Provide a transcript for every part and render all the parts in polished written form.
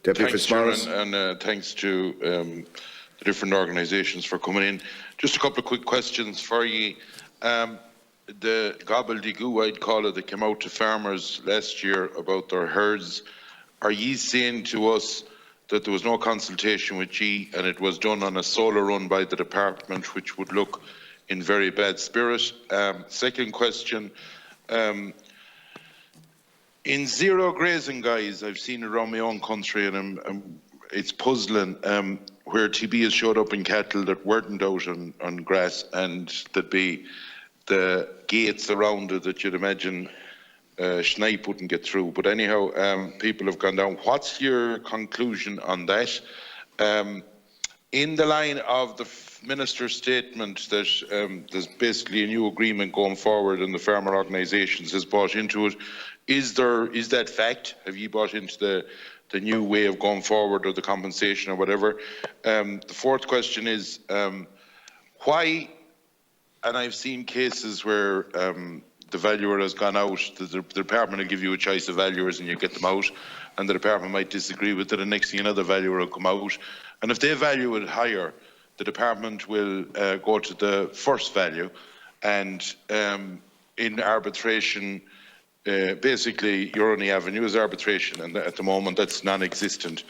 Deputy Thanks, Fitzmaurice. Chairman, and thanks to the different organisations for coming in. Just a couple of quick questions for you. The gobbledygook, I'd call it, that came out to farmers last year about their herds. Are ye saying to us that there was no consultation with ye and it was done on a solo run by the department, which would look in very bad spirit? Second question. In zero grazing, guys, I've seen it around my own country, and it's puzzling, where TB has showed up in cattle that weren't out on grass, and there'd be the gates around it that you'd imagine Schneip wouldn't get through. But anyhow, people have gone down. What's your conclusion on that? In the line of the Minister's statement that there's basically a new agreement going forward and the farmer organisations has bought into it, is that fact? Have you bought into the new way of going forward, or the compensation or whatever? The fourth question is, why, and I've seen cases where the valuer has gone out, the department will give you a choice of valuers and you get them out, and the department might disagree with it, and next thing another valuer will come out, and if they value it higher, the department will go to the first value, and in arbitration, basically your only avenue is arbitration, and at the moment that's non-existent.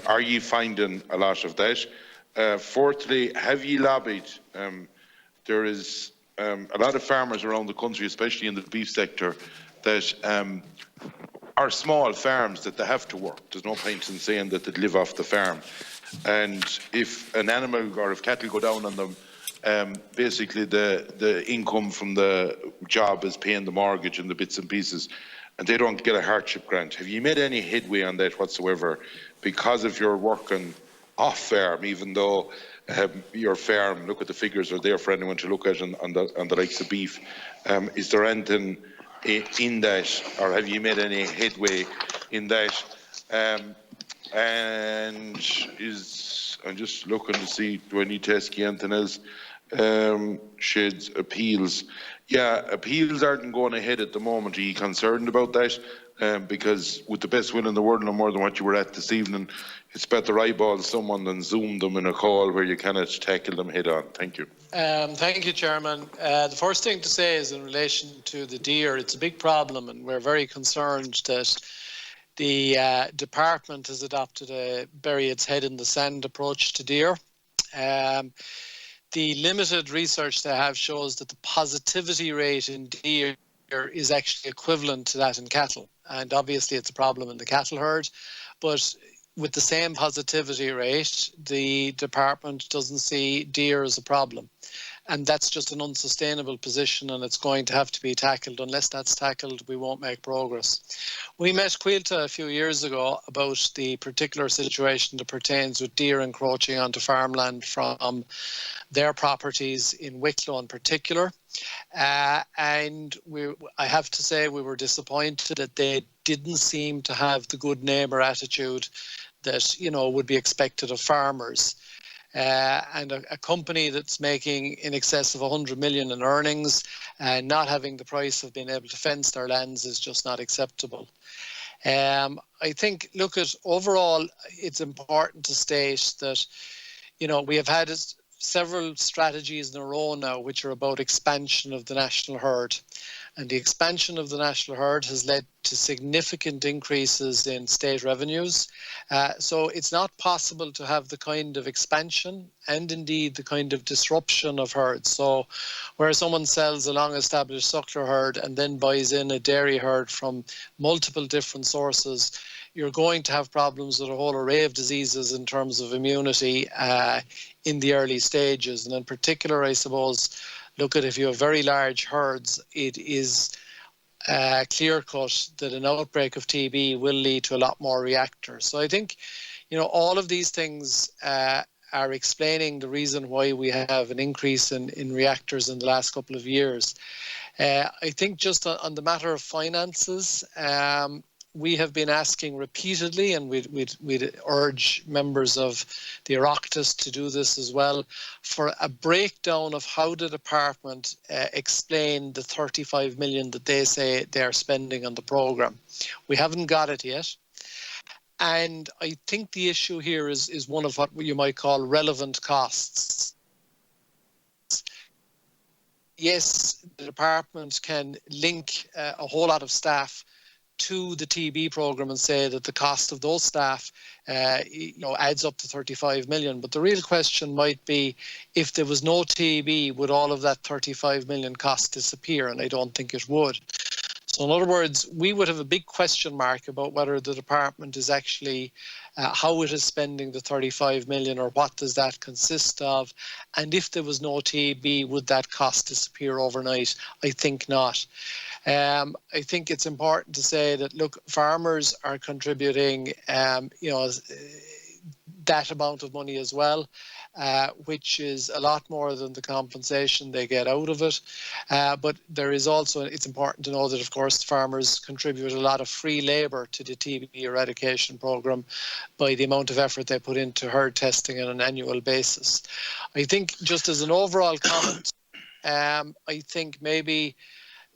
Are you finding a lot of that? Fourthly, have you lobbied? There is a lot of farmers around the country, especially in the beef sector, that are small farms that they have to work. There's no point in saying that they'd live off the farm. And if an animal or if cattle go down on them, basically the income from the job is paying the mortgage and the bits and pieces, and they don't get a hardship grant. Have you made any headway on that whatsoever? Because if you're working off farm, even though your farm, look at the figures, are there for anyone to look at on the likes of beef, is there anything in that, or have you made any headway in that? And I'm just looking to see, do I need to ask you anything else? Sheds, appeals. Yeah, appeals aren't going ahead at the moment. Are you concerned about that? Because with the best will in the world, no more than what you were at this evening, it's better eyeball someone than zoom them in a call where you cannot tackle them head on. Thank you. Thank you, Chairman. The first thing to say is in relation to the deer, it's a big problem, and we're very concerned that the department has adopted a bury its head in the sand approach to deer. The limited research they have shows that the positivity rate in deer is actually equivalent to that in cattle. And obviously it's a problem in the cattle herd, but with the same positivity rate, the department doesn't see deer as a problem. And that's just an unsustainable position, and it's going to have to be tackled. Unless that's tackled, we won't make progress. We met Quilta a few years ago about the particular situation that pertains with deer encroaching onto farmland from their properties in Wicklow in particular. And I have to say we were disappointed that they didn't seem to have the good neighbour attitude that, you know, would be expected of farmers. And a company that's making in excess of 100 million in earnings and not having the price of being able to fence their lands is just not acceptable. I think, look, overall, it's important to state that, you know, we have had several strategies in a row now which are about expansion of the national herd. And the expansion of the national herd has led to significant increases in state revenues. So it's not possible to have the kind of expansion and indeed the kind of disruption of herds. So where someone sells a long-established suckler herd and then buys in a dairy herd from multiple different sources, you're going to have problems with a whole array of diseases in terms of immunity in the early stages. And in particular, I suppose, look at if you have very large herds, it is clear-cut that an outbreak of TB will lead to a lot more reactors. So I think, you know, all of these things are explaining the reason why we have an increase in reactors in the last couple of years. I think just on the matter of finances, we have been asking repeatedly, and we'd urge members of the Oireachtas to do this as well, for a breakdown of how the department explain the 35 million that they say they're spending on the programme. We haven't got it yet. And I think the issue here is one of what you might call relevant costs. Yes, the department can link a whole lot of staff to the TB programme and say that the cost of those staff adds up to 35 million. But the real question might be, if there was no TB, would all of that 35 million cost disappear? And I don't think it would. So in other words, we would have a big question mark about whether the department is actually, how it is spending the 35 million, or what does that consist of? And if there was no TB, would that cost disappear overnight? I think not. I think it's important to say that, look, farmers are contributing, that amount of money as well, which is a lot more than the compensation they get out of it. But there is also, it's important to know that, of course, farmers contribute a lot of free labour to the TB eradication programme by the amount of effort they put into herd testing on an annual basis. I think, just as an overall comment, I think maybe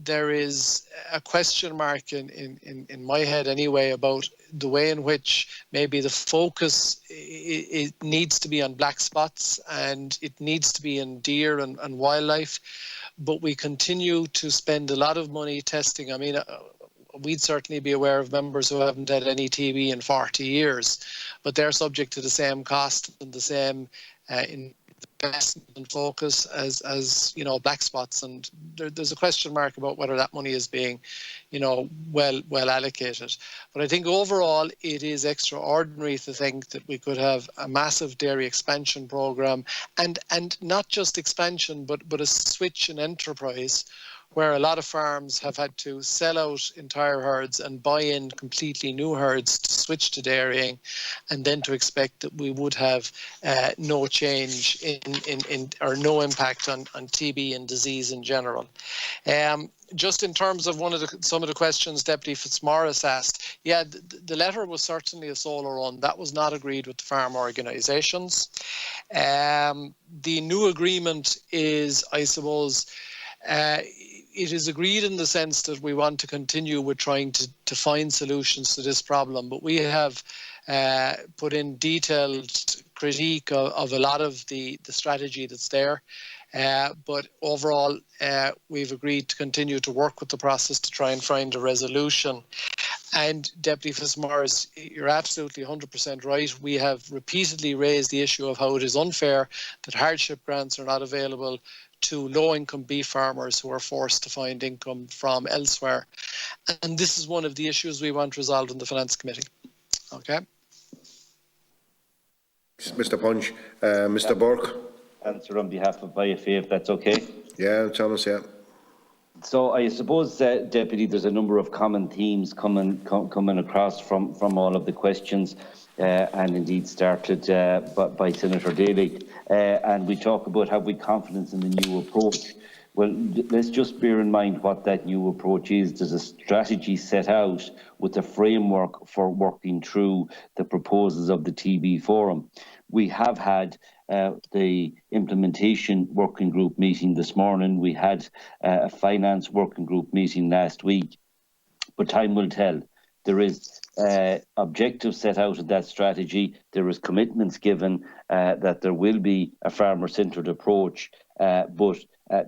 there is a question mark in my head anyway about the way in which maybe the focus it needs to be on black spots, and it needs to be in deer and wildlife, but we continue to spend a lot of money testing. I mean, we'd certainly be aware of members who haven't had any TB in 40 years, but they're subject to the same cost and the same investment and focus as black spots, and there's a question mark about whether that money is being well allocated. But I think overall it is extraordinary to think that we could have a massive dairy expansion program, and not just expansion but a switch in enterprise, where a lot of farms have had to sell out entire herds and buy in completely new herds to switch to dairying, and then to expect that we would have no change in or no impact on TB and disease in general. Just in terms of some of the questions Deputy Fitzmaurice asked, yeah, the letter was certainly a solo run. That was not agreed with the farm organisations. The new agreement is, I suppose, it is agreed in the sense that we want to continue with trying to find solutions to this problem, but we have put in detailed critique of a lot of the strategy that's there. But overall, we've agreed to continue to work with the process to try and find a resolution. And Deputy Fitzmaurice, you're absolutely 100% right. We have repeatedly raised the issue of how it is unfair that hardship grants are not available to low-income beef farmers who are forced to find income from elsewhere. And this is one of the issues we want resolved in the Finance Committee. Okay. Mr. Punch, Mr. Burke. Answer on behalf of IFA, if that's okay. Yeah, Thomas, yeah. So I suppose, Deputy, there's a number of common themes coming across from all of the questions, and indeed started by Senator Daly. And we talk about, have we confidence in the new approach? Well, let's just bear in mind what that new approach is. There's a strategy set out with a framework for working through the proposals of the TB Forum. We have had the implementation working group meeting this morning. We had a finance working group meeting last week, but time will tell. There is objectives set out of that strategy. There is commitments given that there will be a farmer-centred approach, but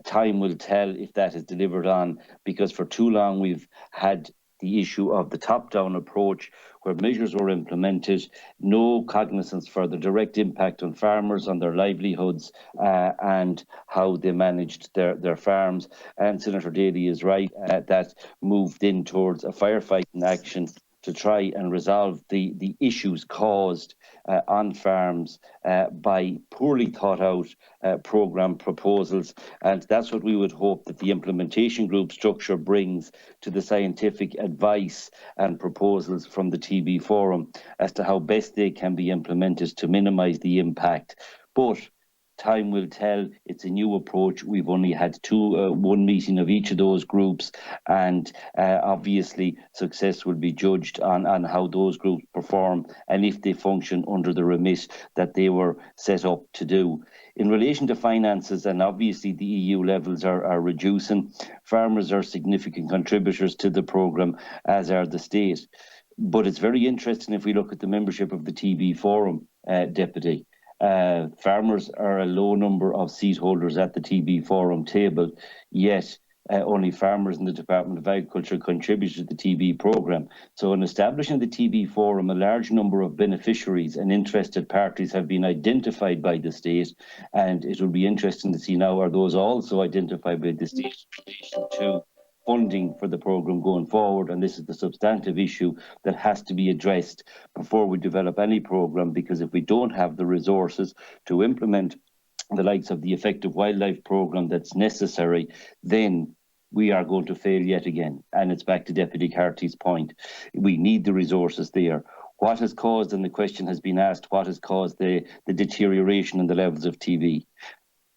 time will tell if that is delivered on, because for too long we've had the issue of the top-down approach where measures were implemented, no cognizance for the direct impact on farmers, on their livelihoods, and how they managed their farms. And Senator Daly is right, that moved in towards a firefighting action to try and resolve the issues caused on farms by poorly thought out programme proposals. And that's what we would hope that the implementation group structure brings to the scientific advice and proposals from the TB Forum as to how best they can be implemented to minimise the impact. But time will tell. It's a new approach. We've only had one meeting of each of those groups, and obviously success will be judged on how those groups perform and if they function under the remit that they were set up to do. In relation to finances, and obviously the EU levels are reducing, farmers are significant contributors to the programme, as are the state. But it's very interesting if we look at the membership of the TB Forum, Deputy. Farmers are a low number of seat holders at the TB Forum table, yet only farmers in the Department of Agriculture contribute to the TB programme. So in establishing the TB Forum, a large number of beneficiaries and interested parties have been identified by the state, and it will be interesting to see now, are those also identified by the state in relation to funding for the programme going forward. And this is the substantive issue that has to be addressed before we develop any programme, because if we don't have the resources to implement the likes of the effective wildlife programme that's necessary, then we are going to fail yet again. And it's back to Deputy Carty's point. We need the resources there. What has caused, and the question has been asked, what has caused the deterioration in the levels of TB?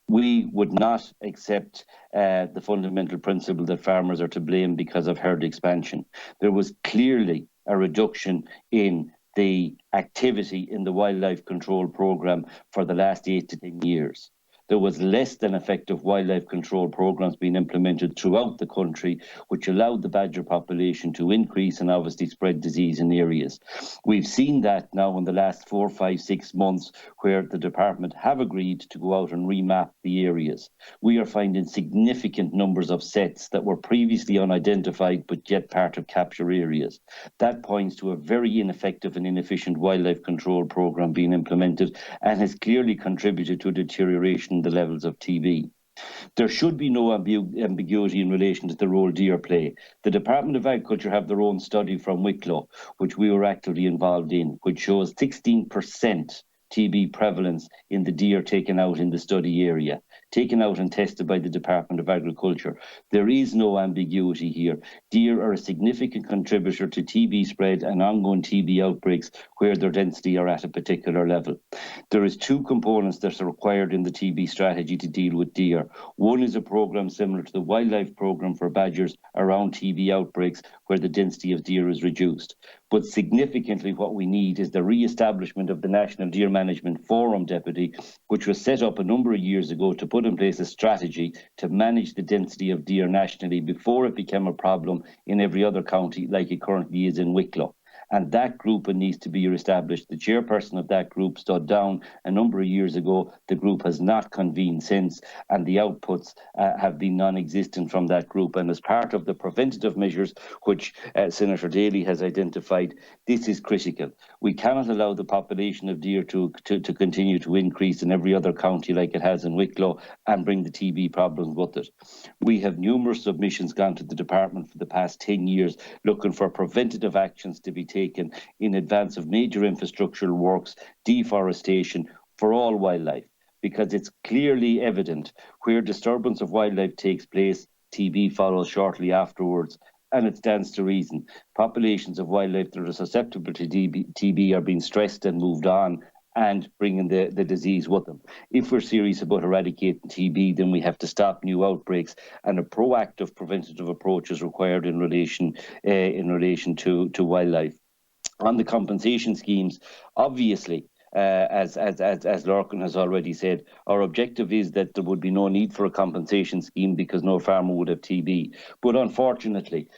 We would not accept the fundamental principle that farmers are to blame because of herd expansion. There was clearly a reduction in the activity in the wildlife control programme for the last 8 to 10 years. There was less than effective wildlife control programmes being implemented throughout the country, which allowed the badger population to increase and obviously spread disease in areas. We've seen that now in the last 4, 5, 6 months, where the department have agreed to go out and remap the areas. We are finding significant numbers of sets that were previously unidentified but yet part of capture areas. That points to a very ineffective and inefficient wildlife control programme being implemented, and has clearly contributed to a deterioration in the levels of TB. There should be no ambiguity in relation to the role deer play. The Department of Agriculture have their own study from Wicklow, which we were actively involved in, which shows 16% TB prevalence in the deer taken out in the study area, taken out and tested by the Department of Agriculture. There is no ambiguity here. Deer are a significant contributor to TB spread and ongoing TB outbreaks where their density are at a particular level. There is 2 components that are required in the TB strategy to deal with deer. One is a programme similar to the wildlife programme for badgers around TB outbreaks where the density of deer is reduced. But significantly, what we need is the re-establishment of the National Deer Management Forum, Deputy, which was set up a number of years ago to put in place a strategy to manage the density of deer nationally before it became a problem in every other county like it currently is in Wicklow. And that group needs to be re-established. The chairperson of that group stood down a number of years ago. The group has not convened since, and the outputs have been non-existent from that group. And as part of the preventative measures, which Senator Daly has identified, this is critical. We cannot allow the population of deer to continue to increase in every other county like it has in Wicklow and bring the TB problems with it. We have numerous submissions gone to the department for the past 10 years looking for preventative actions to be taken in advance of major infrastructural works, deforestation for all wildlife, because it's clearly evident where disturbance of wildlife takes place, TB follows shortly afterwards. And it stands to reason. Populations of wildlife that are susceptible to TB are being stressed and moved on and bringing the disease with them. If we're serious about eradicating TB, then we have to stop new outbreaks, and a proactive preventative approach is required in relation to wildlife. On the compensation schemes, obviously, as Lorcan has already said, our objective is that there would be no need for a compensation scheme because no farmer would have TB. But unfortunately,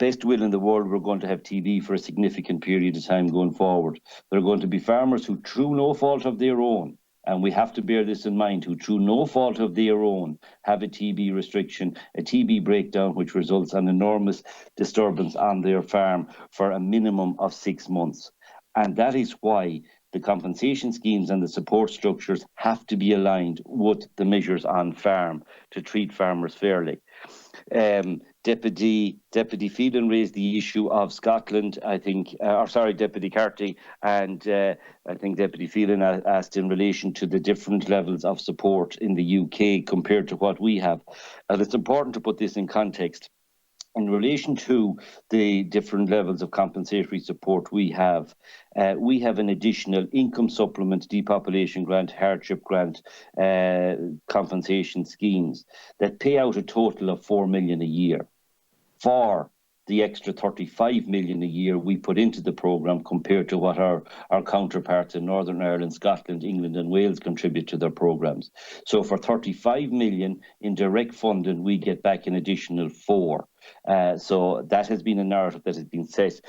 best will in the world, we're going to have TB for a significant period of time going forward. There are going to be farmers who, through no fault of their own, and we have to bear this in mind, who through no fault of their own have a TB restriction, a TB breakdown, which results in enormous disturbance on their farm for a minimum of 6 months. And that is why the compensation schemes and the support structures have to be aligned with the measures on farm to treat farmers fairly. Deputy Phelan raised the issue of Scotland, I think, Deputy Carty, and I think Deputy Phelan asked in relation to the different levels of support in the UK compared to what we have. And it's important to put this in context. In relation to the different levels of compensatory support we have an additional income supplement, depopulation grant, hardship grant, compensation schemes that pay out a total of 4 million a year for the extra 35 million a year we put into the programme compared to what our counterparts in Northern Ireland, Scotland, England and Wales contribute to their programmes. So for 35 million in direct funding, we get back an additional 4. So that has been a narrative that has been set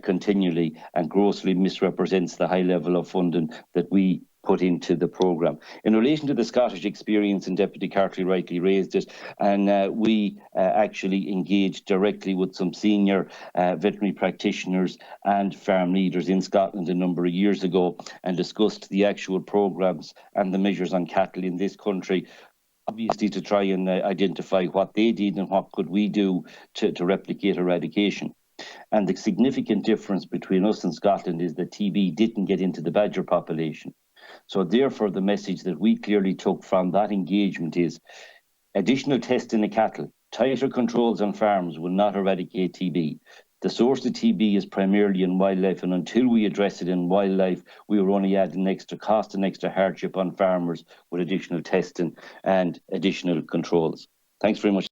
continually and grossly misrepresents the high level of funding that we put into the programme. In relation to the Scottish experience, and Deputy Cartley rightly raised it, and we actually engaged directly with some senior veterinary practitioners and farm leaders in Scotland a number of years ago and discussed the actual programmes and the measures on cattle in this country, obviously to try and identify what they did and what could we do to replicate eradication. And the significant difference between us and Scotland is that TB didn't get into the badger population. So therefore, the message that we clearly took from that engagement is additional testing of cattle, tighter controls on farms will not eradicate TB. The source of TB is primarily in wildlife, and until we address it in wildlife, we were only adding extra cost and extra hardship on farmers with additional testing and additional controls. Thanks very much.